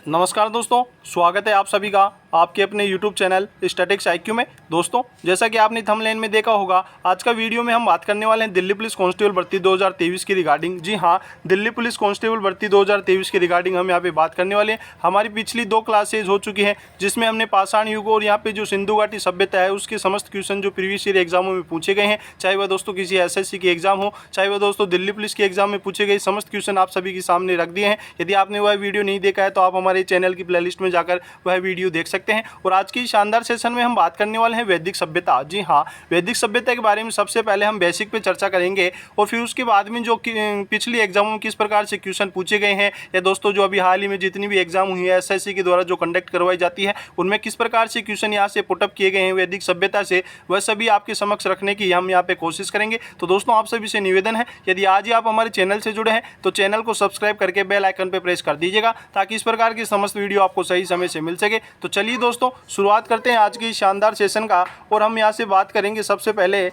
नमस्कार दोस्तों, स्वागत है आप सभी का आपके अपने YouTube चैनल स्टैटिक्स IQ में। दोस्तों, जैसा कि आपने थंबनेल में देखा होगा, आज का वीडियो में हम बात करने वाले हैं दिल्ली पुलिस कांस्टेबल भर्ती 2023 की रिगार्डिंग। जी हाँ, दिल्ली पुलिस कांस्टेबल भर्ती 2023 की रिगार्डिंग हम यहाँ पे बात करने वाले हैं। हमारी पिछली 2 क्लासेज हो चुकी हैं, जिसमें हमने पाषाण युग और यहाँ पे जो सिंधु घाटी सभ्यता है उसके समस्त क्वेश्चन जो प्रीवियस ईयर एग्जामों में पूछे गए हैं, चाहे वह दोस्तों किसी SSC की एग्जाम हो, चाहे वह दोस्तों दिल्ली पुलिस के एग्जाम में पूछे गए समस्त क्वेश्चन आप सभी के सामने रख दिए हैं। यदि आपने वह वीडियो नहीं देखा है तो आप हमारे चैनल की प्लेलिस्ट में जाकर वह वीडियो देख सकते हैं। और आज की शानदार सेशन में हम बात करने वाले हैं वैदिक सभ्यता। जी हाँ, वैदिक सभ्यता के बारे में सबसे पहले हम बेसिक पे चर्चा करेंगे और फिर उसके बाद में जो पिछली एग्जामों में किस प्रकार से क्वेश्चन पूछे गए हैं, या दोस्तों जो अभी हाल ही में जितनी भी एग्जाम हुई है SSC के द्वारा जो कंडक्ट करवाई जाती है, उनमें किस प्रकार से क्वेश्चन यहाँ से पुटअप किए गए हैं वैदिक सभ्यता से, वह सभी आपके समक्ष रखने की हम यहाँ पे कोशिश करेंगे। तो दोस्तों, आप सभी से निवेदन है, यदि आज ही आप हमारे चैनल से जुड़े हैं तो चैनल को सब्सक्राइब करके बेल आइकन पर प्रेस कर दीजिएगा, ताकि इस प्रकार की समस्त वीडियो आपको सही समय से मिल सके। तो चलिए दोस्तों, शुरुआत करते हैं आज की शानदार सेशन का। और हम यहाँ से बात करेंगे सबसे पहले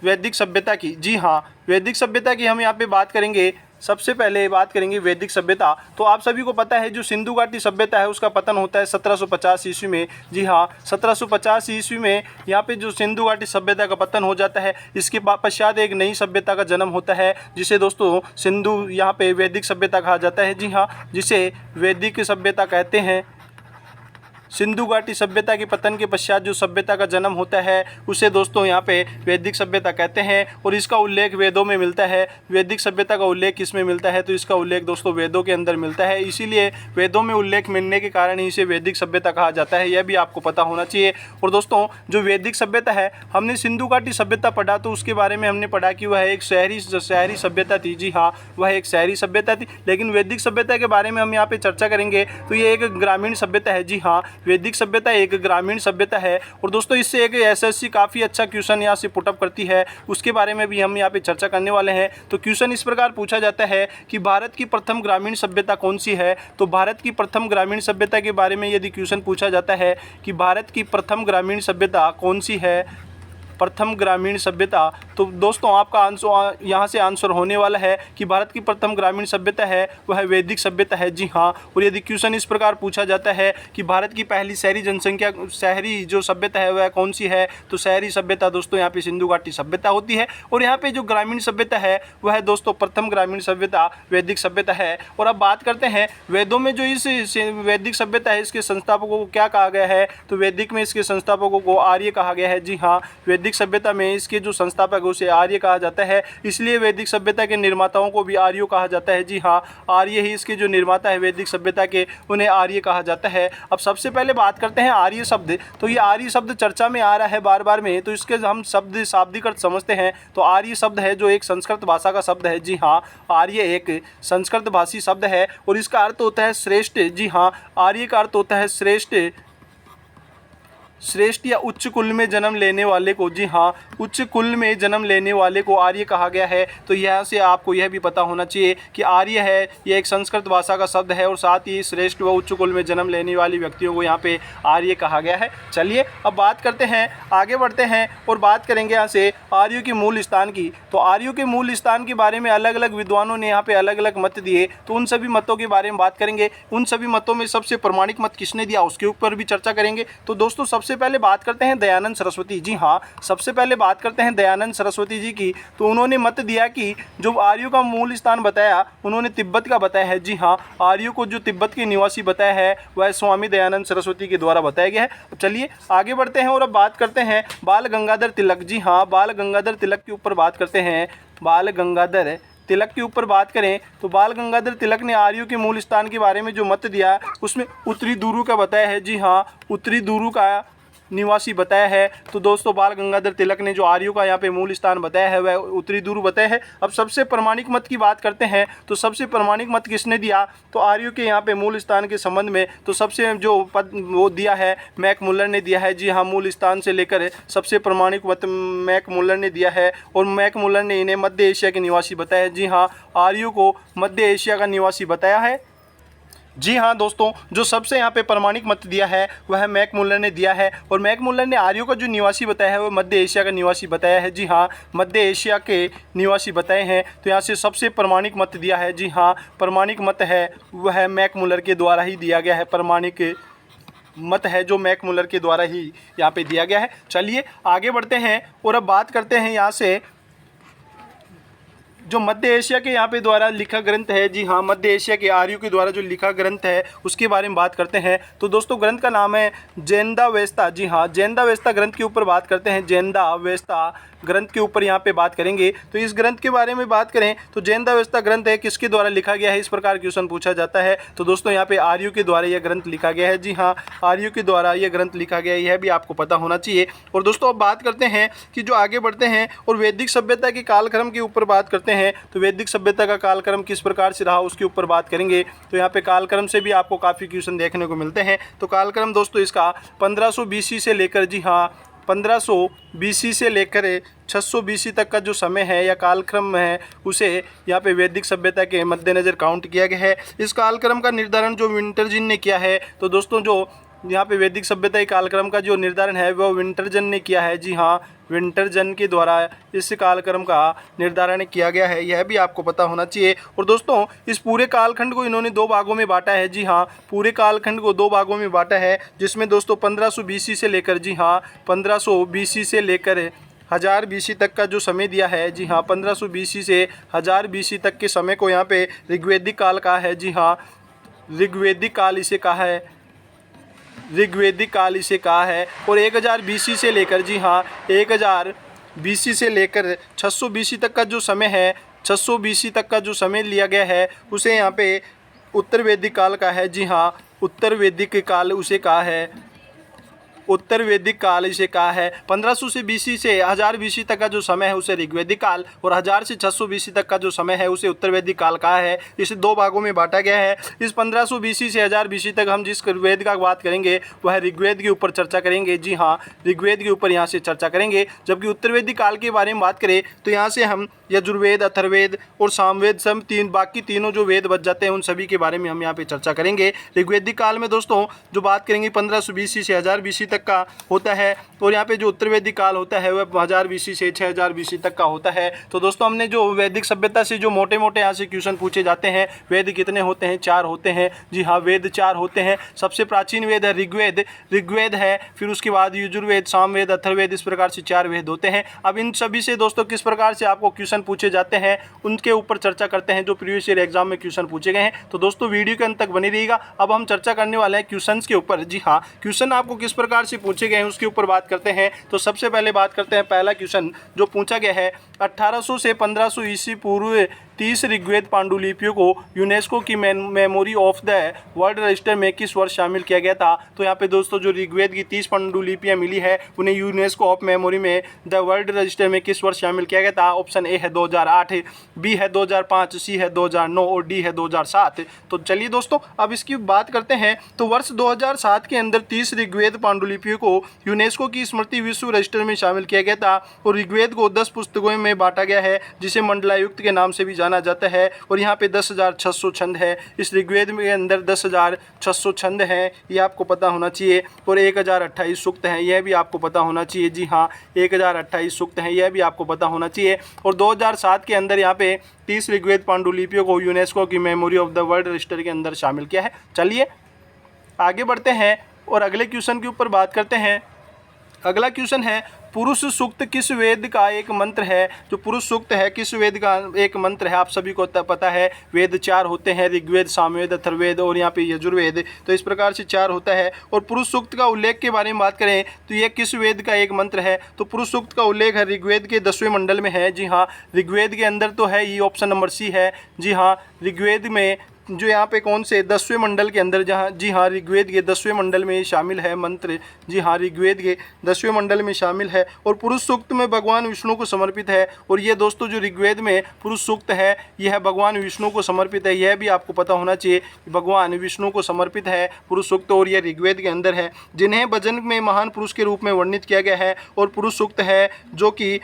वैदिक सभ्यता की। जी हाँ, वैदिक सभ्यता की हम यहाँ पे बात करेंगे। सबसे पहले बात करेंगे वैदिक सभ्यता। तो आप सभी को पता है जो सिंधु घाटी सभ्यता है उसका पतन होता है 1750 ईस्वी में। जी हाँ, 1750 ईस्वी में यहाँ पे जो सिंधु घाटी सभ्यता का पतन हो जाता है। इसके पश्चात एक नई सभ्यता का जन्म होता है, जिसे दोस्तों सिंधु यहाँ पे वैदिक सभ्यता कहा जाता है। जी हाँ, जिसे वैदिक सभ्यता कहते हैं। सिंधु घाटी सभ्यता के पतन के पश्चात जो सभ्यता का जन्म होता है उसे दोस्तों यहाँ पे वैदिक सभ्यता कहते हैं। और इसका उल्लेख वेदों में मिलता है। वैदिक सभ्यता का उल्लेख किस में मिलता है, तो इसका उल्लेख दोस्तों वेदों के अंदर मिलता है। इसीलिए वेदों में उल्लेख मिलने के कारण ही इसे वैदिक सभ्यता कहा जाता है, यह भी आपको पता होना चाहिए। और दोस्तों, जो वैदिक सभ्यता है, हमने सिंधु घाटी सभ्यता पढ़ा तो उसके बारे में हमने पढ़ा कि वह एक शहरी सभ्यता थी। जी हाँ, वह एक शहरी सभ्यता थी। लेकिन वैदिक सभ्यता के बारे में हम यहाँ पे चर्चा करेंगे तो ये एक ग्रामीण सभ्यता है। जी हाँ, वैदिक सभ्यता एक ग्रामीण सभ्यता है। और दोस्तों, इससे एक SSC काफ़ी अच्छा क्वेश्चन यहाँ से पुटअप करती है, उसके बारे में भी हम यहाँ पे चर्चा करने वाले हैं। तो क्वेश्चन इस प्रकार पूछा जाता है कि भारत की प्रथम ग्रामीण सभ्यता कौन सी है। तो भारत की प्रथम ग्रामीण सभ्यता के बारे में यदि क्वेश्चन पूछा जाता है कि भारत की प्रथम ग्रामीण सभ्यता कौन सी है, प्रथम ग्रामीण सभ्यता, तो दोस्तों आपका आंसर यहाँ से आंसर होने वाला है कि भारत की प्रथम ग्रामीण सभ्यता है वह वैदिक सभ्यता है। जी हाँ, और यदि क्वेश्चन इस प्रकार पूछा जाता है कि भारत की पहली शहरी जो सभ्यता है वह कौन सी है, तो शहरी सभ्यता दोस्तों यहाँ पे सिंधु घाटी सभ्यता होती है। और यहाँ पे जो ग्रामीण सभ्यता है वह दोस्तों प्रथम ग्रामीण सभ्यता वैदिक सभ्यता है। और अब बात करते हैं वेदों में जो इस वैदिक सभ्यता है इसके संस्थापकों को क्या कहा गया है, तो वैदिक में इसके संस्थापकों को आर्य कहा गया है। जी हाँ, वैदिक सभ्यता में इसके जो संस्थापक है उसे आर्य कहा जाता है, इसलिए वैदिक सभ्यता के निर्माताओं को भी आर्यों कहा जाता है। जी हाँ, आर्य ही इसके जो निर्माता है वैदिक सभ्यता के, उन्हें आर्य कहा जाता है। अब सबसे पहले बात करते हैं आर्य शब्द। तो ये आर्य शब्द चर्चा में आ रहा है बार बार में, तो इसके हम शब्द शाब्दिक अर्थ समझते हैं। तो आर्य शब्द है जो एक संस्कृत भाषा का शब्द है। जी हाँ, आर्य एक संस्कृत भाषी शब्द है और इसका अर्थ होता है श्रेष्ठ। जी हाँ, आर्य का अर्थ होता है श्रेष्ठ या उच्च कुल में जन्म लेने वाले को। जी हाँ, उच्च कुल में जन्म लेने वाले को आर्य कहा गया है। तो यहाँ से आपको यह भी पता होना चाहिए कि आर्य है यह एक संस्कृत भाषा का शब्द है और साथ ही श्रेष्ठ व उच्च कुल में जन्म लेने वाली व्यक्तियों को यहाँ पे आर्य कहा गया है। चलिए अब बात करते हैं, आगे बढ़ते हैं और बात करेंगे यहाँ से आर्यों के मूल स्थान की। तो आर्यों के मूल स्थान के बारे में अलग अलग विद्वानों ने यहाँ पे अलग अलग मत दिए, तो उन सभी मतों के बारे में बात करेंगे। उन सभी मतों में सबसे प्रमाणिक मत किसने दिया उसके ऊपर भी चर्चा करेंगे। तो दोस्तों, सबसे पहले बात करते हैं दयानंद सरस्वती। जी हाँ, सबसे पहले बात करते हैं दयानंद सरस्वती जी की। तो उन्होंने मत दिया कि जो आर्यों का मूल स्थान बताया उन्होंने तिब्बत का बताया है। जी हाँ, आर्यों को जो तिब्बत के निवासी बताया है वह स्वामी दयानंद सरस्वती के द्वारा बताया गया है। चलिए आगे बढ़ते हैं और अब बात करते हैं बाल गंगाधर तिलक। जी हाँ, बाल गंगाधर तिलक के ऊपर बात करते हैं। बाल गंगाधर तिलक के ऊपर बात करें तो बाल गंगाधर तिलक ने आर्यों के मूल स्थान के बारे में जो मत दिया उसमें उत्तरी दूरू का बताया है। जी हाँ, उत्तरी दूरू का निवासी बताया है। तो दोस्तों, बाल गंगाधर तिलक ने जो आर्यों का यहाँ पे मूल स्थान बताया है वह उत्तरी दूरू बताया है। अब सबसे प्रमाणिक मत की बात करते हैं तो सबसे प्रमाणिक मत किसने दिया, तो आर्यों के यहाँ पे मूल स्थान के संबंध में तो सबसे जो पद वो दिया है मैकमुलर ने दिया है। जी हाँ, मूल स्थान से लेकर सबसे प्रमाणिक मत मैकमुलर ने दिया है और मैकमुलर ने इन्हें मध्य एशिया के निवासी बताया है। जी हाँ, आर्यों को मध्य एशिया का निवासी बताया है। जी हाँ दोस्तों, जो सबसे यहाँ पे प्रमाणिक मत दिया है वह मैकमुलर ने दिया है, और मैकमुलर ने आर्यों का जो निवासी बताया है वो मध्य एशिया का निवासी बताया है। जी हाँ, मध्य एशिया के निवासी बताए हैं। तो यहाँ से सबसे प्रमाणिक मत दिया है, जी हाँ, प्रमाणिक मत है वह मैकमुलर के द्वारा ही दिया गया है। प्रमाणिक मत है जो मैकमुलर के द्वारा ही यहाँ पे दिया गया है। चलिए आगे बढ़ते हैं और अब बात करते हैं यहाँ से जो मध्य एशिया के यहाँ पे द्वारा लिखा ग्रंथ है। जी हाँ, मध्य एशिया के आर्यों के द्वारा जो लिखा ग्रंथ है उसके बारे में बात करते हैं। तो दोस्तों ग्रंथ का नाम है ज़ेंदावेस्ता। जी हाँ, ज़ेंदावेस्ता ग्रंथ के ऊपर बात करते हैं। ज़ेंदावेस्ता ग्रंथ के ऊपर यहाँ पे बात करेंगे। तो इस ग्रंथ के बारे में बात करें तो ज़ेंदावेस्ता ग्रंथ है किसके द्वारा लिखा गया है, इस प्रकार क्वेश्चन पूछा जाता है। तो दोस्तों यहाँ पे आर्यों के द्वारा यह ग्रंथ लिखा गया है। जी हाँ, आर्यों के द्वारा यह ग्रंथ लिखा गया है, यह भी आपको पता होना चाहिए। और दोस्तों अब बात करते हैं कि जो आगे बढ़ते हैं और वैदिक सभ्यता के कालक्रम के ऊपर बात करते हैं। तो वैदिक सभ्यता का कालक्रम किस प्रकार से रहा उसके ऊपर बात करेंगे। तो यहाँ पे कालक्रम से भी आपको काफ़ी क्वेश्चन देखने को मिलते हैं। तो कालक्रम दोस्तों इसका 1500 BC से लेकर, जी हाँ, 1500 BC से लेकर 600 BC तक का जो समय है या कालक्रम है उसे यहाँ पे वैदिक सभ्यता के मद्देनज़र काउंट किया गया है। इस कालक्रम का निर्धारण जो विंटरजिन ने किया है। तो दोस्तों जो यहाँ पे वैदिक सभ्यता के कालक्रम का जो निर्धारण है वह विंटरजन ने किया है। जी हाँ, विंटरजन के द्वारा इस कालक्रम का निर्धारण किया गया है, यह भी आपको पता होना चाहिए। और दोस्तों इस पूरे कालखंड को इन्होंने 2 भागों में बांटा है। जी हाँ, पूरे कालखंड को 2 भागों में बांटा है, जिसमें दोस्तों 1500 BC से लेकर, जी हाँ, 1500 BC से लेकर 1000 BC तक का जो समय दिया है। जी हाँ, 1500 BC से 1000 BC तक के समय को यहाँ पे ऋग्वैदिक काल कहा है। जी हाँ, ऋग्वैदिक काल इसे कहा है, ऋग्वैदिक काल इसे कहा है। और 1000 BC से लेकर, जी हाँ, 1000 BC से लेकर 600 BC तक का जो समय है, 600 BC तक का जो समय लिया गया है उसे यहाँ पे उत्तर वैदिक काल का है। जी हाँ, उत्तर वैदिक काल उसे कहा है, उत्तर वैदिक काल इसे कहा है। 1500 से BC से 1000 BC तक का जो समय है उसे ऋग्वैदिक काल, और 1000 से 600 BC तक का जो समय है उसे उत्तर वैदिक काल कहा है। इसे 2 भागों में बांटा गया है। इस 1500 BC से 1000 BC तक हम जिस वेद का बात करेंगे वह ऋग्वेद के ऊपर चर्चा करेंगे। जी हाँ, ऋग्वेद के ऊपर यहाँ से चर्चा करेंगे। जबकि उत्तर वैदिक काल के बारे में बात करें तो यहाँ से हम यजुर्वेद, अथर्ववेद और सामवेद, सब बाकी तीनों जो वेद बच जाते हैं उन सभी के बारे में हम यहाँ पे चर्चा करेंगे। ऋग्वैदिक काल में दोस्तों जो बात करेंगे 1500 BC से 1000 BC तक का होता है, और यहाँ पे जो उत्तर वैदिक काल होता है वह 1000 BC से 6000 BC तक का होता है। तो दोस्तों हमने जो वैदिक सभ्यता से जो मोटे मोटे यहाँ से क्वेश्चन पूछे जाते हैं, वेद कितने होते हैं, 4 होते हैं। जी हाँ, वेद 4 होते हैं। सबसे प्राचीन वेद है ऋग्वेद, ऋग्वेद है, फिर उसके बाद यजुर्वेद, सामवेद, अथर्ववेद, इस प्रकार से 4 वेद होते हैं। अब इन सभी से दोस्तों किस प्रकार से आपको क्वेश्चन पूछे जाते हैं उनके ऊपर चर्चा करते हैं जो प्रीवियस ईयर एग्जाम में क्वेश्चन पूछे गए हैं। तो दोस्तों वीडियो के अंत तक बनी रहिएगा। अब हम चर्चा करने वाले हैं क्वेश्चंस के ऊपर। जी हाँ, क्वेश्चन आपको किस प्रकार से पूछे गए हैं उसके ऊपर बात करते हैं। तो सबसे पहले बात करते हैं पहला क्वेश्चन जो पूछा गया है, 1800 से 1500 ईस्वी पूर्व 30 ऋग्वेद पांडुलिपियों को यूनेस्को की memory of the world register में किस वर्ष शामिल किया गया था। तो यहाँ पे दोस्तों जो ऋग्वेद की 30 पांडुलिपियाँ मिली है उन्हें यूनेस्को ऑफ मेमोरी में द वर्ल्ड रजिस्टर में किस वर्ष शामिल किया गया था। ऑप्शन ए है 2008, बी है 2005, सी है 2009 और डी है 2007। तो चलिए दोस्तों अब इसकी बात करते हैं। तो वर्ष 2007 के अंदर 30 ऋग्वेद पांडुलिपियों को यूनेस्को की स्मृति विश्व रजिस्टर में शामिल किया गया था, और ऋग्वेद को 10 पुस्तकों में बांटा गया है जिसे मंडलायुक्त के नाम से भी जाना जाता है। और यहाँ पे 10,600 छंद है। इस ऋग्वेद में अंदर 10,600 छंद हैं, ये आपको पता होना चाहिए। और 1028 सूक्त हैं, यह भी आपको पता होना चाहिए। जी हाँ, 1028 सूक्त हैं, यह भी आपको पता होना चाहिए। और 2007 के अंदर यहाँ पे 30 ऋग्वेद पांडुलिपियों को यूनेस्को की memory of the world register के अंदर शामिल किया है। चलिए आगे बढ़ते हैं और अगले क्वेश्चन के ऊपर बात करते हैं। अगला क्वेश्चन है, पुरुष सूक्त किस वेद का एक मंत्र है। जो पुरुष सूक्त है किस वेद का एक मंत्र है। आप सभी को पता है वेद 4 होते हैं, ऋग्वेद, सामवेद, अथर्ववेद और यहाँ पे यजुर्वेद। तो इस प्रकार से 4 होता है। और पुरुष सूक्त का उल्लेख के बारे में बात करें तो ये किस वेद का एक मंत्र है। तो पुरुष सूक्त का उल्लेख है ऋग्वेद के 10वें मंडल में है। जी हाँ, ऋग्वेद के अंदर तो है, ये ऑप्शन नंबर सी है। जी हाँ, ऋग्वेद में जो यहाँ पे कौन से 10वें मंडल के अंदर, जहाँ, जी हाँ, ऋग्वेद के 10वें मंडल में शामिल है मंत्र। जी हाँ, ऋग्वेद के 10वें मंडल में शामिल है। और पुरुष सूक्त में भगवान विष्णु को समर्पित है। और ये दोस्तों जो ऋग्वेद में पुरुष सूक्त है यह भगवान विष्णु को समर्पित है, यह भी आपको पता होना चाहिए कि भगवान विष्णु को समर्पित है पुरुष सूक्त, और यह ऋग्वेद के अंदर है। जिन्हें भजन में महान पुरुष के रूप में वर्णित किया गया है। और पुरुष सूक्त है जो कि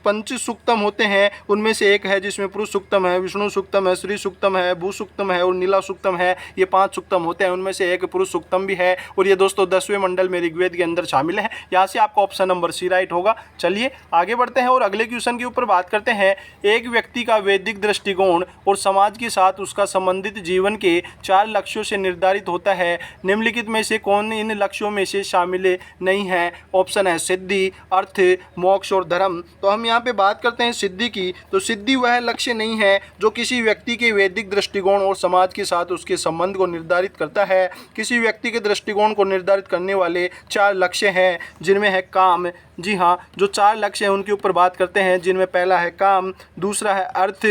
पंच सूक्तम होते हैं, उनमें से एक है जिसमें पुरुष सूक्तम है, विष्णु सूक्तम है, श्री सूक्तम है, भू सूक्तम सूक्तम है और नीला सूक्तम है, ये 5 सूक्तम होते हैं, उनमें से एक पुरुष सूक्तम भी है और ये दोस्तों 10वें मंडल में ऋग्वेद के अंदर शामिल है। यहाँ से आपका ऑप्शन नंबर सी राइट होगा। चलिए आगे बढ़ते हैं और अगले क्वेश्चन के ऊपर बात करते हैं। एक व्यक्ति का वैदिक दृष्टिकोण और समाज के साथ उसका संबंधित जीवन के 4 लक्ष्यों से निर्धारित होता है। निम्नलिखित में से कौन इन लक्ष्यों में से शामिल नहीं है? ऑप्शन है सिद्धि, अर्थ, मोक्ष और धर्म। तो हम यहाँ पे बात करते हैं सिद्धि की। तो सिद्धि वह लक्ष्य नहीं है जो किसी व्यक्ति के वैदिक दृष्टिकोण और समाज के साथ उसके संबंध को निर्धारित करता है। किसी व्यक्ति के दृष्टिकोण को निर्धारित करने वाले 4 लक्ष्य हैं, जिनमें है काम। जी हाँ, जो 4 लक्ष्य हैं उनके ऊपर बात करते हैं, जिनमें पहला है काम, दूसरा है अर्थ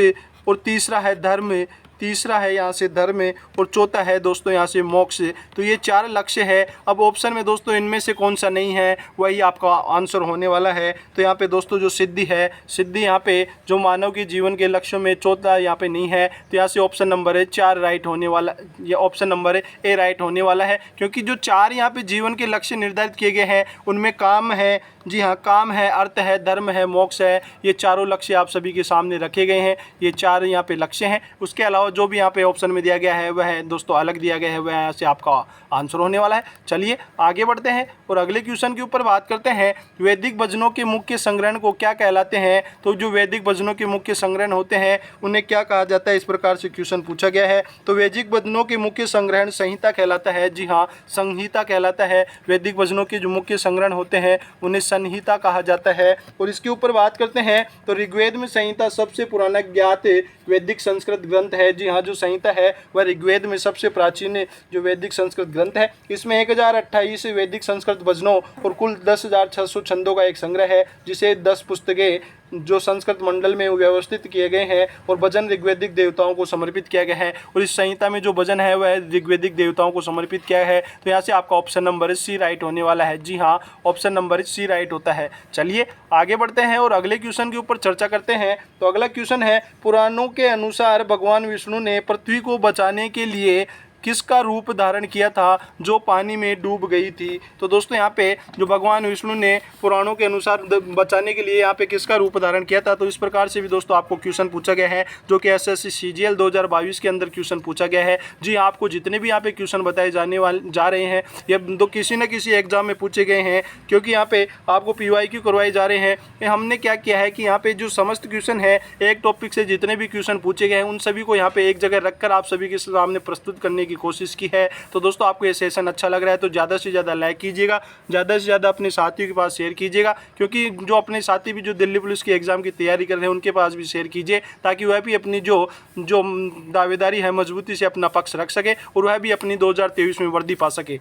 और तीसरा है धर्म, तीसरा है यहाँ से धर्म और चौथा है दोस्तों यहाँ से मोक्ष। तो ये 4 लक्ष्य है। अब ऑप्शन में दोस्तों इनमें से कौन सा नहीं है, वही आपका आंसर होने वाला है। तो यहाँ पे दोस्तों जो सिद्धि है, सिद्धि यहाँ पे जो मानव के जीवन के लक्ष्यों में चौथा यहाँ पे नहीं है। तो यहाँ से ऑप्शन नंबर है 4 राइट होने वाला, ये ऑप्शन नंबर है ए राइट होने वाला है। क्योंकि जो 4 यहाँ पे जीवन के लक्ष्य निर्धारित किए गए हैं उनमें काम है, जी हाँ काम है, अर्थ है, धर्म है, मोक्ष है। ये चारों लक्ष्य आप सभी के सामने रखे गए हैं। ये 4 यहाँ पे लक्ष्य हैं। उसके अलावा जो भी यहाँ पे ऑप्शन में दिया गया है वह दोस्तों अलग दिया गया है, वह यहाँ से आपका आंसर होने वाला है। चलिए आगे बढ़ते हैं और अगले क्वेश्चन के ऊपर बात करते हैं। वैदिक भजनों के मुख्य संग्रहण को क्या कहलाते हैं? तो जो वैदिक भजनों के मुख्य संग्रहण होते हैं उन्हें क्या कहा जाता है? इस प्रकार से क्वेश्चन पूछा गया है। तो वैदिक भजनों के मुख्य संग्रहण संहिता कहलाता है। जी हाँ, संहिता कहलाता है। वैदिक भजनों के जो मुख्य संग्रहण होते हैं उन्हें संहिता कहा जाता है। और इसके ऊपर बात करते हैं तो ऋग्वेद में संहिता सबसे पुराना ज्ञात वैदिक संस्कृत ग्रंथ है। जी हाँ, जो संहिता है वह ऋग्वेद में सबसे प्राचीन जो वैदिक संस्कृत ग्रंथ है। इसमें 1028 वैदिक संस्कृत भजनों और कुल 10,600 छंदों का एक संग्रह है, जिसे 10 पुस्तकें जो संस्कृत मंडल में व्यवस्थित किए गए हैं और भजन ऋग्वेदिक देवताओं को समर्पित किया गया है। और इस संहिता में जो भजन है वह ऋग्वेदिक देवताओं को समर्पित किया है। तो यहाँ से आपका ऑप्शन नंबर सी राइट होने वाला है। जी हाँ, ऑप्शन नंबर सी राइट होता है। चलिए आगे बढ़ते हैं और अगले क्वेश्चन के ऊपर चर्चा करते हैं। तो अगला क्वेश्चन है, पुराणों के अनुसार भगवान विष्णु ने पृथ्वी को बचाने के लिए किसका रूप धारण किया था जो पानी में डूब गई थी? तो दोस्तों यहाँ पे जो भगवान विष्णु ने पुराणों के अनुसार बचाने के लिए यहाँ पे किसका रूप धारण किया था? तो इस प्रकार से भी दोस्तों आपको क्वेश्चन पूछा गया है, जो कि एसएससी सीजीएल 2022 के अंदर क्वेश्चन पूछा गया है। जी आपको जितने भी यहाँ पे क्वेश्चन बताए जा रहे हैं ये तो किसी न किसी एग्जाम में पूछे गए हैं, क्योंकि यहाँ पे आपको PYQ करवाए जा रहे हैं। हमने क्या किया है कि यहाँ पे जो समस्त क्वेश्चन है एक टॉपिक से जितने भी क्वेश्चन पूछे गए हैं उन सभी को यहाँ पे एक जगह रखकर आप सभी के सामने प्रस्तुत करने की कोशिश की है। तो दोस्तों आपको ये सेशन अच्छा लग रहा है तो ज़्यादा से ज़्यादा लाइक कीजिएगा, ज़्यादा से ज़्यादा अपने साथियों के पास शेयर कीजिएगा, क्योंकि जो अपने साथी भी जो दिल्ली पुलिस की एग्ज़ाम की तैयारी कर रहे हैं उनके पास भी शेयर कीजिए, ताकि वह भी अपनी जो दावेदारी है मजबूती से अपना पक्ष रख सके और वह भी अपनी 2023 में वर्दी पा सके।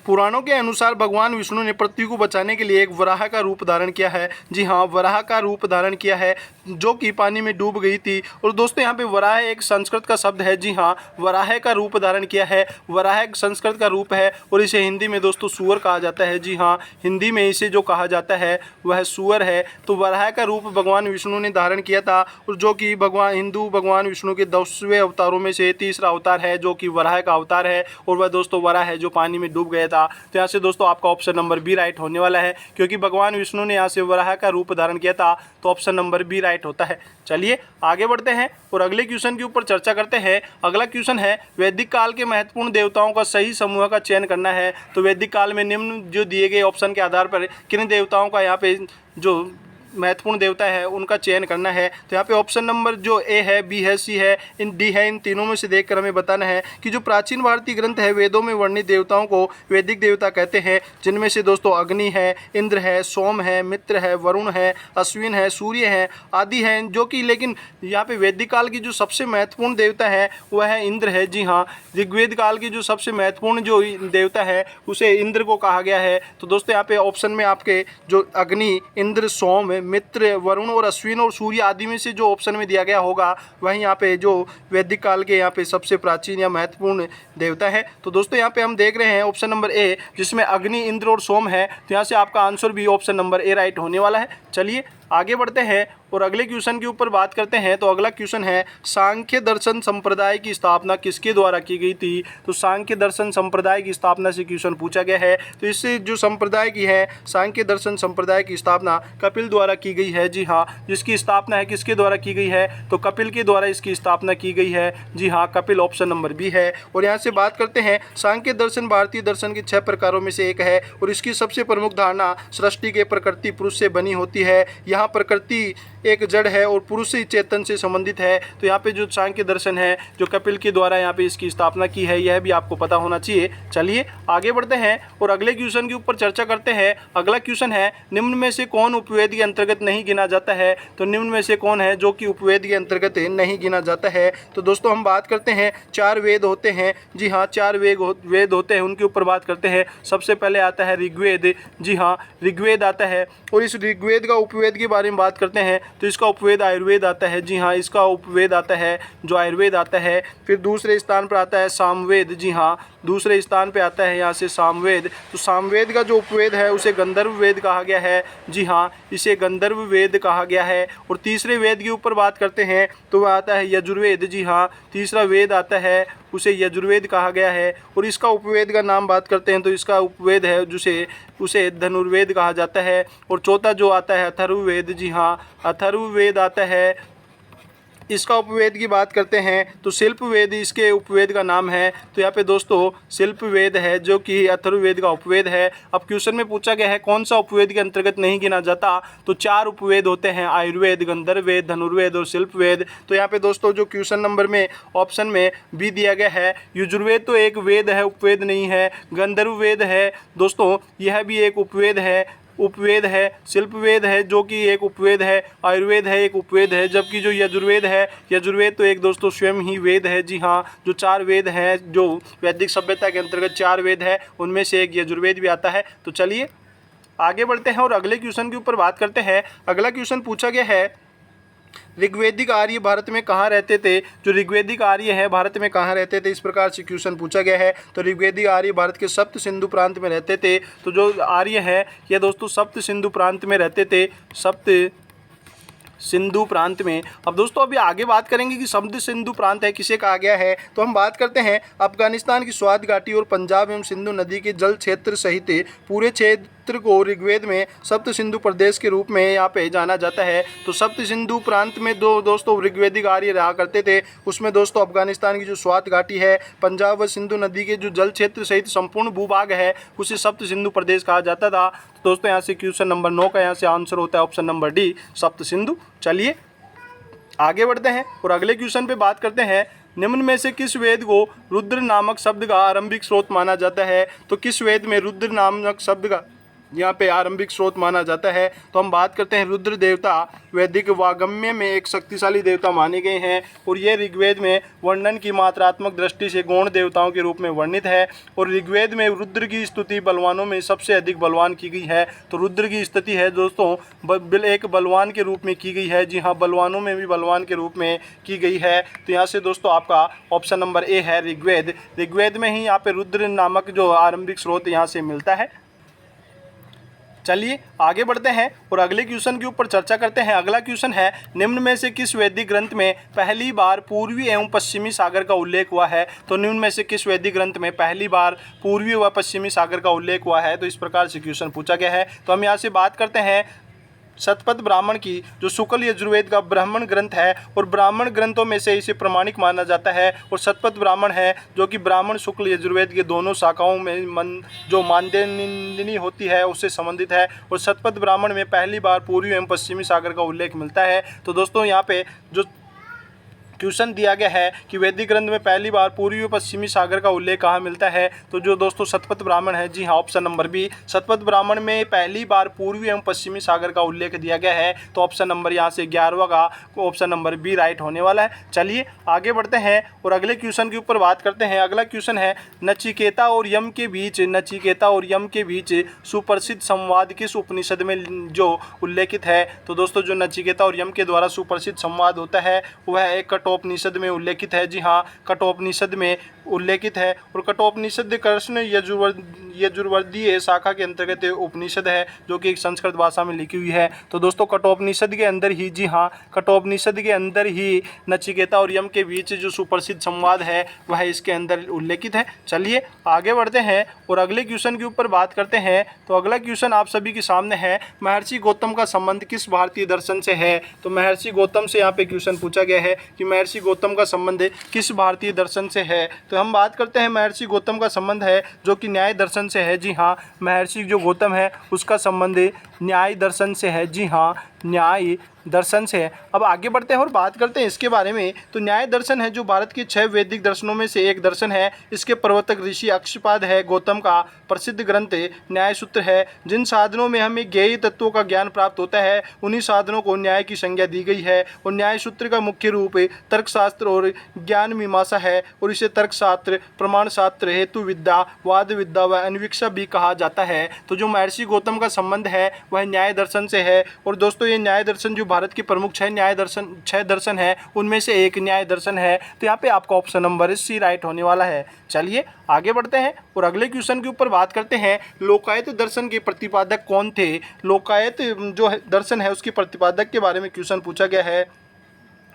पुराणों के अनुसार भगवान विष्णु ने पृथ्वी को बचाने के लिए एक वराह का रूप धारण किया है। जी हाँ, वराह का रूप धारण किया है जो कि पानी में डूब गई थी। और दोस्तों यहाँ पे वराह एक संस्कृत का शब्द है। जी हाँ, वराह का रूप धारण किया है। वराह एक संस्कृत का रूप है और इसे हिंदी में दोस्तों सूअर कहा जाता है। जी हाँ, हिंदी में इसे जो कहा जाता है वह सूअर है। तो वराह का रूप भगवान विष्णु ने धारण किया था और जो कि हिंदू भगवान विष्णु के 10वें अवतारों में से तीसरा अवतार है, जो कि वराह का अवतार है। और वह दोस्तों वराह है जो पानी में डूब गया था। तो यहाँ से दोस्तों आपका ऑप्शन नंबर बी राइट होने वाला है, क्योंकि भगवान विष्णु ने यहाँ से वराह का रूप धारण किया था। तो ऑप्शन नंबर बी राइट होता है। चलिए आगे बढ़ते हैं और अगले क्वेश्चन के ऊपर चर्चा करते हैं। अगला क्वेश्चन है, वैदिक काल के महत्वपूर्ण देवताओं का सही समूह का चयन करना है। तो वैदिक काल में निम्न जो दिए गए ऑप्शन के आधार पर किन देवताओं का यहाँ पे जो महत्वपूर्ण देवता है उनका चयन करना है। तो यहाँ पे ऑप्शन नंबर जो ए है, बी है, सी है, डी है, इन तीनों में से देखकर हमें बताना है कि जो प्राचीन भारतीय ग्रंथ है वेदों में वर्णित देवताओं को वैदिक देवता कहते हैं, जिनमें से दोस्तों अग्नि है, इंद्र है, सोम है, मित्र है, वरुण है, अश्विन है, सूर्य है आदि हैं। जो कि लेकिन यहाँ पे वैदिक काल की जो सबसे महत्वपूर्ण देवता है वह है इंद्र है। जी हाँ, ऋग्वेद काल की जो सबसे महत्वपूर्ण जो देवता है उसे इंद्र को कहा गया है। तो दोस्तों यहाँ पे ऑप्शन में आपके जो अग्नि, इंद्र, सोम, मित्र, वरुण और अश्विन और सूर्य आदि में से जो ऑप्शन में दिया गया होगा वही यहाँ पे जो वैदिक काल के यहाँ पे सबसे प्राचीन या महत्वपूर्ण देवता है। तो दोस्तों यहाँ पे हम देख रहे हैं ऑप्शन नंबर ए, जिसमें अग्नि, इंद्र और सोम है। तो यहाँ से आपका आंसर भी ऑप्शन नंबर ए राइट होने वाला है। चलिए आगे बढ़ते हैं और अगले क्वेश्चन के ऊपर बात करते हैं। तो अगला क्वेश्चन है सांख्य दर्शन संप्रदाय की स्थापना किसके द्वारा की गई थी। तो सांख्य दर्शन संप्रदाय की स्थापना से क्वेश्चन पूछा गया है। तो इससे जो संप्रदाय की है सांख्य दर्शन संप्रदाय की स्थापना कपिल द्वारा की गई है। जी हाँ, जिसकी स्थापना है किसके द्वारा की गई है, तो कपिल के द्वारा इसकी स्थापना की गई है। जी हाँ, कपिल ऑप्शन नंबर बी है। और यहाँ से बात करते हैं सांख्य दर्शन भारतीय दर्शन के 6 प्रकारों में से एक है और इसकी सबसे प्रमुख धारणा सृष्टि के प्रकृति पुरुष से बनी होती है। यहाँ प्रकृति एक जड़ है और पुरुष ही चेतन से संबंधित है। तो यहाँ पे जो सांख्य दर्शन है जो कपिल के द्वारा यहाँ पे इसकी स्थापना की है, यह भी आपको पता होना चाहिए। चलिए आगे बढ़ते हैं और अगले क्वेश्चन के ऊपर चर्चा करते हैं। अगला क्वेश्चन है निम्न में से कौन उपवेद के अंतर्गत नहीं गिना जाता है। तो निम्न में से कौन है जो कि उपवेद के अंतर्गत नहीं गिना जाता है। तो दोस्तों हम बात करते हैं 4 वेद होते हैं। जी हाँ, 4 वेद होते हैं, उनके ऊपर बात करते हैं। सबसे पहले आता है ऋग्वेद। जी हाँ, ऋग्वेद आता है और इस ऋग्वेद का उपवेद के बारे में बात करते हैं। तो इसका उपवेद आयुर्वेद आता है। जी हाँ, इसका उपवेद आता है जो आयुर्वेद आता है। फिर दूसरे स्थान पर आता है सामवेद। जी हाँ, दूसरे स्थान पे आता है यहाँ से सामवेद। तो सामवेद का जो उपवेद है उसे गंधर्व वेद कहा गया है। जी हाँ, इसे गंधर्व वेद कहा गया है। और तीसरे वेद के ऊपर बात करते हैं तो वह आता है यजुर्वेद। जी हाँ, तीसरा वेद आता है उसे यजुर्वेद कहा गया है। और इसका उपवेद का नाम बात करते हैं तो इसका उपवेद है जिसे उसे धनुर्वेद कहा जाता है। और चौथा जो आता है अथर्ववेद। जी हाँ, अथर्ववेद आता है। इसका उपवेद की बात करते हैं तो शिल्पवेद इसके उपवेद का नाम है। तो यहाँ पे दोस्तों शिल्पवेद है जो कि अथर्ववेद का उपवेद है। अब क्वेश्चन में पूछा गया है कौन सा उपवेद के अंतर्गत नहीं गिना जाता। तो 4 उपवेद होते हैं, आयुर्वेद, गंधर्ववेद, धनुर्वेद और शिल्पवेद। तो यहाँ पे दोस्तों जो क्वेश्चन नंबर में ऑप्शन में बी दिया गया है, यजुर्वेद तो एक वेद है, उपवेद नहीं है। गंधर्ववेद है दोस्तों, यह भी एक उपवेद है, शिल्पवेद है जो कि एक उपवेद है, आयुर्वेद है एक उपवेद है। जबकि जो यजुर्वेद तो एक दोस्तों स्वयं ही वेद है। जी हाँ, जो 4 वेद हैं जो वैदिक सभ्यता के अंतर्गत 4 वेद है उनमें से एक यजुर्वेद भी आता है। तो चलिए आगे बढ़ते हैं और अगले क्वेश्चन के ऊपर बात करते हैं। अगला क्वेश्चन पूछा गया है ऋग्वेदिक आर्य भारत में कहाँ रहते थे। जो ऋग्वेदिक आर्य है भारत में कहाँ रहते थे, इस प्रकार से क्वेश्चन पूछा गया है। तो ऋग्वेदिक आर्य भारत के सप्त सिंधु प्रांत में रहते थे। तो जो आर्य है ये दोस्तों सप्त सिंधु प्रांत में रहते थे, सप्त सिंधु प्रांत में। अब दोस्तों अभी आगे बात करेंगे कि सप्त सिंधु प्रांत है किसे कहा गया है। तो हम बात करते हैं अफगानिस्तान की स्वात घाटी और पंजाब एवं सिंधु नदी के जल क्षेत्र सहित पूरे क्षेत्र को ऋग्वेद में सप्त सिंधु प्रदेश के रूप में यहाँ पे जाना जाता है। तो सप्त सिंधु प्रांत में दोस्तों ऋग्वेदिक आर्य रहा करते थे। उसमें दोस्तों अफगानिस्तान की जो स्वात घाटी है, पंजाब व सिंधु नदी के जो जल क्षेत्र सहित संपूर्ण भूभाग है उसे सप्त सिंधु प्रदेश कहा जाता था। तो दोस्तों यहाँ से क्वेश्चन नंबर 9 का यहाँ से आंसर होता है ऑप्शन नंबर डी, सप्त सिंधु। चलिए आगे बढ़ते हैं और अगले क्वेश्चन पे बात करते हैं। निम्न में से किस वेद को रुद्र नामक शब्द का आरंभिक स्रोत माना जाता है। तो किस वेद में रुद्र नामक शब्द का यहाँ पे आरंभिक स्रोत माना जाता है। तो हम बात करते हैं रुद्र देवता वैदिक वागम्य में एक शक्तिशाली देवता माने गए हैं और ये ऋग्वेद में वर्णन की मात्रात्मक दृष्टि से गौण देवताओं के रूप में वर्णित है। और ऋग्वेद में रुद्र की स्तुति बलवानों में सबसे अधिक बलवान की गई है। तो रुद्र की स्तुति है दोस्तों एक बलवान के रूप में की गई है। जी हाँ, बलवानों में भी बलवान के रूप में की गई है। तो यहाँ से दोस्तों आपका ऑप्शन नंबर ए है ऋग्वेद। ऋग्वेद में ही यहाँ पे रुद्र नामक जो आरंभिक स्रोत यहाँ से मिलता है। चलिए आगे बढ़ते हैं और अगले क्वेश्चन के ऊपर चर्चा करते हैं। अगला क्वेश्चन है निम्न में से किस वैदिक ग्रंथ में पहली बार पूर्वी एवं पश्चिमी सागर का उल्लेख हुआ है। तो निम्न में से किस वैदिक ग्रंथ में पहली बार पूर्वी व पश्चिमी सागर का उल्लेख हुआ है। तो इस प्रकार से क्वेश्चन पूछा गया है। तो हम यहाँ से बात करते हैं शतपथ ब्राह्मण की, जो शुक्ल यजुर्वेद का ब्राह्मण ग्रंथ है और ब्राह्मण ग्रंथों में से इसे प्रमाणिक माना जाता है। और शतपथ ब्राह्मण है जो कि ब्राह्मण शुक्ल यजुर्वेद के दोनों शाखाओं में जो मानदंडिनी होती है उससे संबंधित है। और शतपथ ब्राह्मण में पहली बार पूर्वी एवं पश्चिमी सागर का उल्लेख मिलता है। तो दोस्तों यहाँ पे जो क्वेश्चन दिया गया है कि वैदिक ग्रंथ में पहली बार पूर्वी व पश्चिमी सागर का उल्लेख कहाँ मिलता है। तो जो दोस्तों शतपथ ब्राह्मण है, जी हाँ, option number B, Shatapatha Brahmana में पहली बार पूर्वी एवं पश्चिमी सागर का उल्लेख दिया गया है। तो ऑप्शन नंबर यहाँ से 11वां का ऑप्शन नंबर बी राइट होने वाला है। चलिए आगे बढ़ते हैं और अगले क्वेश्चन के ऊपर बात करते हैं। अगला क्वेश्चन है नचिकेता और यम के बीच सुप्रसिद्ध संवाद किस उपनिषद में जो उल्लेखित है। तो दोस्तों जो नचिकेता और यम के द्वारा सुप्रसिद्ध संवाद होता है वह एक कठोपनिषद में उल्लेखित है। जी हाँ, कठोपनिषद में उल्लेखित है। और कठोपनिषद कृष्ण यजुर्वेदीय शाखा के अंतर्गत उपनिषद है, जो कि एक संस्कृत भाषा में लिखी हुई है। तो दोस्तों कठोपनिषद के अंदर ही, जी हाँ, कठोपनिषद के अंदर ही नचिकेता और यम के बीच जो सुप्रसिद्ध संवाद है वह इसके अंदर उल्लेखित है। चलिए आगे बढ़ते हैं और अगले क्वेश्चन के ऊपर बात करते हैं। तो अगला क्वेश्चन आप सभी के सामने है, महर्षि गौतम का संबंध किस भारतीय दर्शन से है। तो महर्षि गौतम से यहाँ पे क्वेश्चन पूछा गया है कि महर्षि गौतम का संबंध किस भारतीय दर्शन से है। तो हम बात करते हैं महर्षि गौतम का संबंध है जो कि न्याय दर्शन से है। जी हाँ, महर्षि जो गौतम है उसका संबंध न्याय दर्शन से है। जी हाँ, न्याय दर्शन से है। अब आगे बढ़ते हैं और बात करते हैं इसके बारे में। तो न्याय दर्शन है जो भारत के 6 वैदिक दर्शनों में से एक दर्शन है। इसके प्रवर्तक ऋषि अक्षपाद है। गौतम का प्रसिद्ध ग्रंथ न्याय सूत्र है। जिन साधनों में हमें ज्ञेय तत्वों का ज्ञान प्राप्त होता है उन्हीं साधनों को न्याय की संज्ञा दी गई है। और न्याय सूत्र का मुख्य रूप तर्कशास्त्र और ज्ञान मीमांसा है और इसे तर्कशास्त्र, प्रमाण शास्त्र, हेतु विद्या, वाद विद्या व अन्वीक्षा भी कहा जाता है। तो जो महर्षि गौतम का संबंध है वह न्याय दर्शन से है। और दोस्तों ये न्याय दर्शन जो भारत के प्रमुख 6 दर्शन है उनमें से एक न्याय दर्शन है। तो यहाँ पे आपका ऑप्शन नंबर सी राइट होने वाला है। चलिए आगे बढ़ते हैं और अगले क्वेश्चन के ऊपर बात करते हैं। लोकायत दर्शन के प्रतिपादक कौन थे। लोकायत जो दर्शन है उसके प्रतिपादक के बारे में क्वेश्चन पूछा गया है।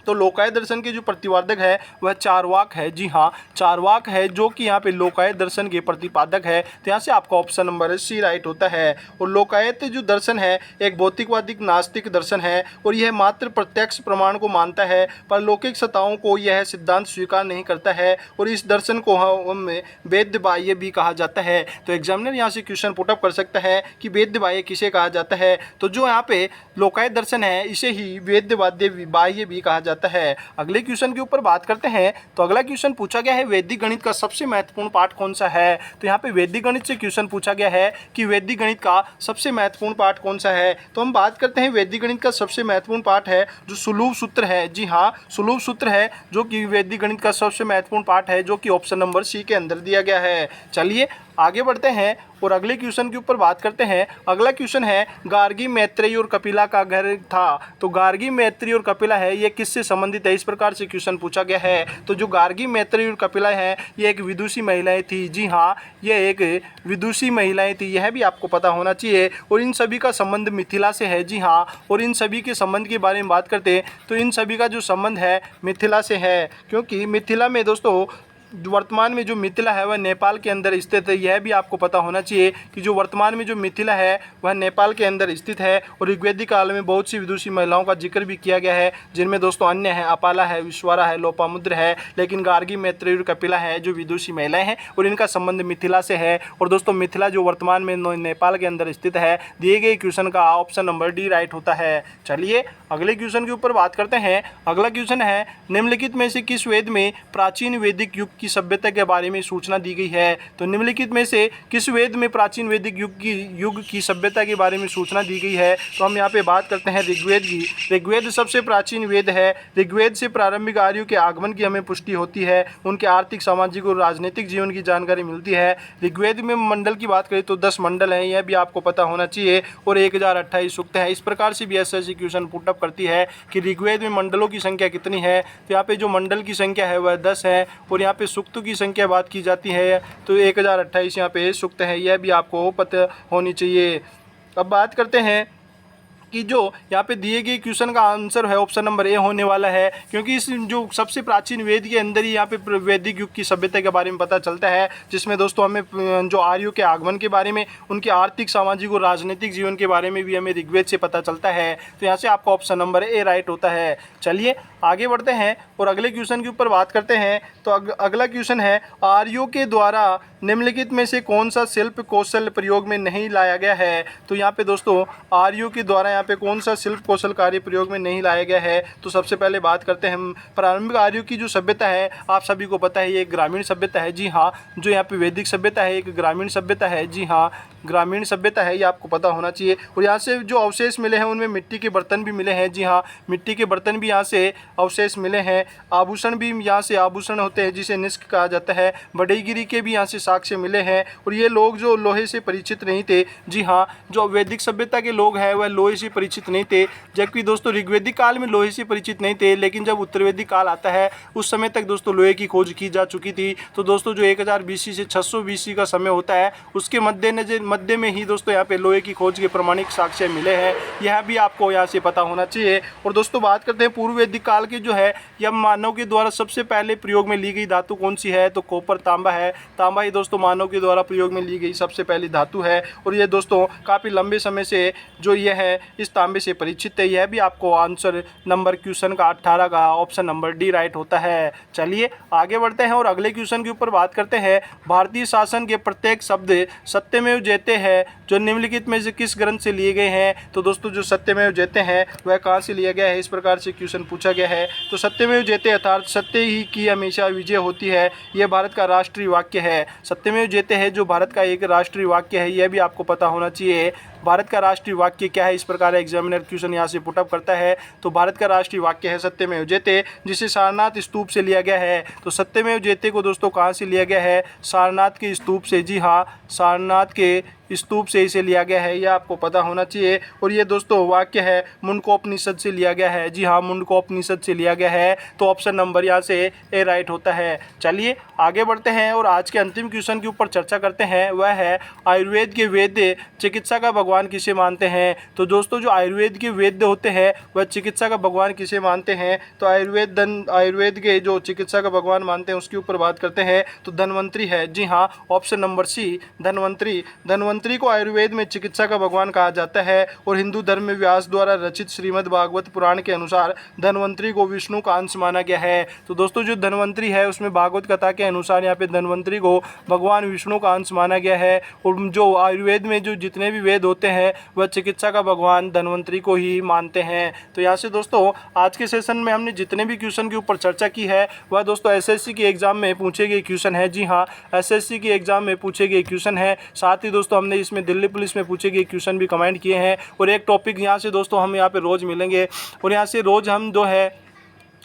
तो लोकायत दर्शन के जो प्रतिपादक है वह चारवाक है। जी हाँ, चारवाक है जो कि यहाँ पे लोकायत दर्शन के प्रतिपादक है। तो यहाँ से आपका ऑप्शन नंबर सी राइट होता है। और लोकायत जो दर्शन है एक भौतिकवादी नास्तिक दर्शन है और यह मात्र प्रत्यक्ष प्रमाण को मानता है पर लौकिक सत्ताओं को यह सिद्धांत स्वीकार नहीं करता है। और इस दर्शन को हम वेद बाह्य भी कहा जाता है। तो एग्जामिनर यहाँ से क्वेश्चन पुटअप कर सकता है कि वेद बाह्य किसे कहा जाता है। तो जो यहाँ पे लोकायत दर्शन है इसे ही वेद बाह्य भी कहा जाता है। अगले क्वेश्चन के ऊपर बात करते हैं। तो अगला क्वेश्चन पूछा गया है वैदिक गणित का सबसे महत्वपूर्ण पाठ कौन सा है। तो यहाँ पे वैदिक गणित से क्वेश्चन पूछा गया है कि वैदिक गणित का सबसे महत्वपूर्ण पाठ कौन सा है। तो हम बात करते हैं वैदिक गणित का सबसे महत्वपूर्ण पाठ है जो सुलभ सूत्र है। जी हाँ, सुलभ सूत्र है जो कि वैदिक गणित का सबसे महत्वपूर्ण पाठ है, जो कि ऑप्शन नंबर सी के अंदर दिया गया है। चलिए आगे बढ़ते हैं और अगले क्वेश्चन के ऊपर बात करते हैं। अगला क्वेश्चन है गार्गी, मैत्रेयी और कपिला का घर था। तो गार्गी, मैत्रेयी और कपिला है ये किससे संबंधित है, इस प्रकार से क्वेश्चन पूछा गया है। तो जो गार्गी, मैत्रेयी और कपिला है ये एक विदुषी महिलाएं थी। जी हाँ, ये एक विदुषी महिलाएं थी, यह भी आपको पता होना चाहिए। और इन सभी का संबंध मिथिला से है। जी हाँ, और इन सभी के संबंध के बारे में बात करते हैं तो इन सभी का जो संबंध है मिथिला से है, क्योंकि मिथिला में दोस्तों वर्तमान में जो मिथिला है वह नेपाल के अंदर स्थित है। यह भी आपको पता होना चाहिए कि जो वर्तमान में जो मिथिला है वह नेपाल के अंदर स्थित है। और ऋग्वेदिक काल में बहुत सी विदुषी महिलाओं का जिक्र भी किया गया है, जिनमें दोस्तों अन्य है, अपाला है, विश्वारा है, लोपामुद्र है, लेकिन गार्गी, मैत्रेयी और कपिला है जो विदुषी महिलाएं हैं और इनका संबंध मिथिला से है। और दोस्तों मिथिला जो वर्तमान में नेपाल के अंदर स्थित है। दिए गए क्वेश्चन का ऑप्शन नंबर डी राइट होता है। चलिए अगले क्वेश्चन के ऊपर बात करते हैं। अगला क्वेश्चन है निम्नलिखित में से किस वेद में प्राचीन वैदिक युग की सभ्यता के बारे में सूचना दी गई है। तो निम्नलिखित में से किस वेद में प्राचीन वैदिक युग की सभ्यता के बारे में सूचना दी गई है। तो हम यहाँ पे बात करते हैं ऋग्वेद की। ऋग्वेद सबसे प्राचीन वेद है। ऋग्वेद से प्रारंभिक आर्यों के आगमन की हमें पुष्टि होती है, उनके आर्थिक, सामाजिक और राजनीतिक जीवन की जानकारी मिलती है। ऋग्वेद में मंडल की बात करें तो 10 मंडल हैं, यह भी आपको पता होना चाहिए। और 1028 सूक्त हैं। इस प्रकार से भी एसएससी क्वेश्चन पुटअप करती है कि ऋग्वेद में मंडलों की संख्या कितनी है। तो यहाँ पे जो मंडल की संख्या है वह 10 है। और यहाँ पे सूक्तों की संख्या बात की जाती है तो 1028 यहाँ पे सूक्त है, यह भी आपको पता होनी चाहिए। अब बात करते हैं कि जो यहाँ पे दिए गए क्वेश्चन का आंसर है ऑप्शन नंबर ए होने वाला है, क्योंकि इस जो सबसे प्राचीन वेद के अंदर ही यहाँ पे वैदिक युग की सभ्यता के बारे में पता चलता है, जिसमें दोस्तों हमें जो आर्यों के आगमन के बारे में, उनके आर्थिक, सामाजिक और राजनीतिक जीवन के बारे में भी हमें ऋग्वेद से पता चलता है। तो यहाँ से आपका ऑप्शन नंबर ए राइट होता है। चलिए आगे बढ़ते हैं और अगले क्वेश्चन के ऊपर बात करते हैं। तो अगला क्वेश्चन है आर्यों के द्वारा निम्नलिखित में से कौन सा शिल्प कौशल प्रयोग में नहीं लाया गया है। तो यहाँ पे दोस्तों आर्यों के द्वारा यहाँ पे कौन सा शिल्प कौशल कार्य प्रयोग में नहीं लाया गया है। तो सबसे पहले बात करते हैं हम प्रारंभिक आर्यों की जो सभ्यता है, आप सभी को पता है ये एक ग्रामीण सभ्यता है। जी हाँ, जो यहाँ पे वैदिक सभ्यता है एक ग्रामीण सभ्यता है। जी हाँ, ग्रामीण सभ्यता है, ये आपको पता होना चाहिए। और यहाँ से जो अवशेष मिले हैं उनमें मिट्टी के बर्तन भी मिले हैं। जी हाँ, मिट्टी के बर्तन भी यहाँ से अवशेष मिले हैं। आभूषण भी यहाँ से आभूषण होते हैं जिसे निष्क कहा जाता है। बढ़ईगिरी के भी यहाँ से साक्ष्य मिले हैं। और ये लोग जो लोहे से परिचित नहीं थे, जी हाँ, जो वैदिक सभ्यता के लोग हैं वह लोहे से परिचित नहीं थे, जबकि दोस्तों ऋग्वैदिक काल में लोहे से परिचित नहीं थे। लेकिन जब उत्तरवैदिक काल आता है उस समय तक दोस्तों लोहे की खोज की जा चुकी थी। तो दोस्तों जो 1000 BC से 600 BC का समय होता है उसके मध्य में ही दोस्तों यहाँ पे लोहे की खोज के प्रमाणिक साक्ष्य मिले हैं। यह भी आपको यहाँ से पता होना चाहिए। और दोस्तों बात करते हैं पूर्व वैदिक काल की जो है, यह मानव के द्वारा सबसे पहले प्रयोग में ली गई धातु कौन सी है, तो कॉपर तांबा है। तांबा ही दोस्तों मानव के द्वारा प्रयोग में ली गई सबसे पहली धातु है। और ये दोस्तों काफ़ी लंबे समय से जो यह है इस तांबे से परिचित है। यह भी आपको आंसर नंबर क्वेश्चन का 18 का ऑप्शन नंबर डी राइट होता है। चलिए आगे बढ़ते हैं और अगले क्वेश्चन के ऊपर बात करते हैं। भारतीय शासन के प्रत्येक शब्द सत्यमेव जयते हैं जो निम्नलिखित में से किस ग्रंथ से लिए गए हैं। तो दोस्तों जो सत्यमेव जयते हैं वह कहाँ से लिया गया है, इस प्रकार से क्वेश्चन पूछा गया है। तो सत्यमेव जयते अर्थात सत्य ही की हमेशा विजय होती है, यह भारत का राष्ट्रीय वाक्य है। सत्यमेव जयते है जो भारत का एक राष्ट्रीय वाक्य है, यह भी आपको पता होना चाहिए। भारत का राष्ट्रीय वाक्य क्या है, इस प्रकार एग्जामिनर क्वेश्चन यहाँ से पुटअप करता है। तो भारत का राष्ट्रीय वाक्य है सत्यमेव जयते, जिसे सारनाथ स्तूप से लिया गया है। तो सत्यमेव जयते को दोस्तों कहाँ से लिया गया है, सारनाथ के स्तूप से। जी हाँ, सारनाथ के स्तूप से इसे लिया गया है, यह आपको पता होना चाहिए। और ये दोस्तों वाक्य है मुंडकोपनिषद से लिया गया है। जी हाँ, मुंडकोपनिषद से लिया गया है। तो ऑप्शन नंबर यहाँ से ए राइट होता है। चलिए आगे बढ़ते हैं और आज के अंतिम क्वेश्चन के ऊपर चर्चा करते हैं। वह है आयुर्वेद के वैद्य चिकित्सा का भगवान किसे मानते हैं। तो दोस्तों जो आयुर्वेद के वैद्य होते हैं वह चिकित्सा का भगवान किसे मानते हैं। तो आयुर्वेद के जो चिकित्सा का भगवान मानते हैं उसके ऊपर बात करते हैं। तो धन्वंतरी है। जी हाँ, ऑप्शन नंबर सी धन्वंतरी को आयुर्वेद में चिकित्सा का भगवान कहा जाता है। और हिंदू धर्म में व्यास द्वारा रचित श्रीमद् भागवत पुराण के अनुसार धन्वंतरी को विष्णु का अंश माना गया है। तो दोस्तों जो धन्वंतरी है उसमें भागवत कथा के अनुसार यहाँ पे धन्वंतरी को भगवान विष्णु का अंश माना गया है। और जो आयुर्वेद में जो जितने भी वेद होते हैं वह चिकित्सा का भगवान धन्वंतरी को ही मानते हैं। तो यहाँ से दोस्तों आज के सेशन में हमने जितने भी क्वेश्चन के ऊपर चर्चा की है वह दोस्तों एसएससी के एग्जाम में पूछे गए क्वेश्चन है। जी हाँ, एसएससी के एग्जाम में पूछे गए क्वेश्चन है। साथ ही दोस्तों हमने इसमें दिल्ली पुलिस में पूछे गए क्वेश्चन भी कमेंट किए हैं। और एक टॉपिक यहाँ से दोस्तों हम यहाँ पे रोज़ मिलेंगे और यहाँ से रोज़ हम जो है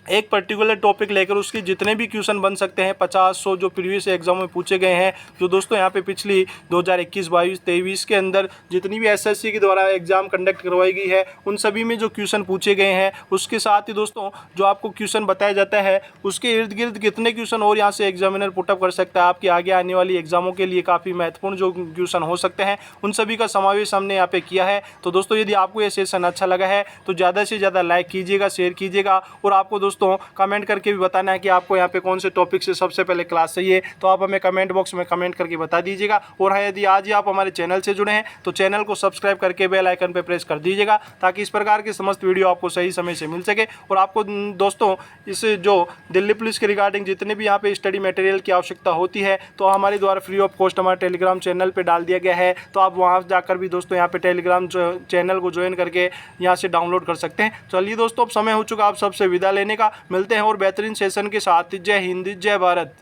एक पर्टिकुलर टॉपिक लेकर उसके जितने भी क्वेश्चन बन सकते हैं 50-100 जो प्रीवियस एग्जाम में पूछे गए हैं, जो दोस्तों यहाँ पे पिछली 2021, 22, 23 के अंदर जितनी भी एसएससी के द्वारा एग्जाम कंडक्ट करवाई गई है उन सभी में जो क्वेश्चन पूछे गए हैं, उसके साथ ही दोस्तों जो आपको क्वेश्चन बताया जाता है उसके इर्द गिर्द कितने क्वेश्चन और यहाँ से एग्जामिनर पुटअप कर सकता है आपके आगे आने वाली एग्जामों के लिए काफ़ी महत्वपूर्ण जो क्वेश्चन हो सकते हैं उन सभी का समावेश हमने यहाँ पे किया है। तो दोस्तों यदि आपको ये सेशन अच्छा लगा है तो ज़्यादा से ज़्यादा लाइक कीजिएगा, शेयर कीजिएगा और आपको दोस्तों कमेंट करके भी बताना है कि आपको यहाँ पे कौन से टॉपिक से सबसे पहले क्लास चाहिए। तो आप हमें कमेंट बॉक्स में कमेंट करके बता दीजिएगा। और हाँ, यदि आज ही आप हमारे चैनल से जुड़े हैं तो चैनल को सब्सक्राइब करके बेल आइकन पे प्रेस कर दीजिएगा ताकि इस प्रकार के समस्त वीडियो आपको सही समय से मिल सके। और आपको दोस्तों इस जो दिल्ली पुलिस के रिगार्डिंग जितने भी यहाँ पे स्टडी मटेरियल की आवश्यकता होती है तो हमारे द्वारा फ्री ऑफ कॉस्ट हमारे टेलीग्राम चैनल पर डाल दिया गया है। तो आप वहाँ जाकर भी दोस्तों यहाँ पे टेलीग्राम चैनल को ज्वाइन करके यहाँ से डाउनलोड कर सकते हैं। चलिए दोस्तों अब समय हो चुका आप सबसे विदा लेने का। मिलते हैं और बेहतरीन सेशन के साथ। जय हिंद, जय भारत।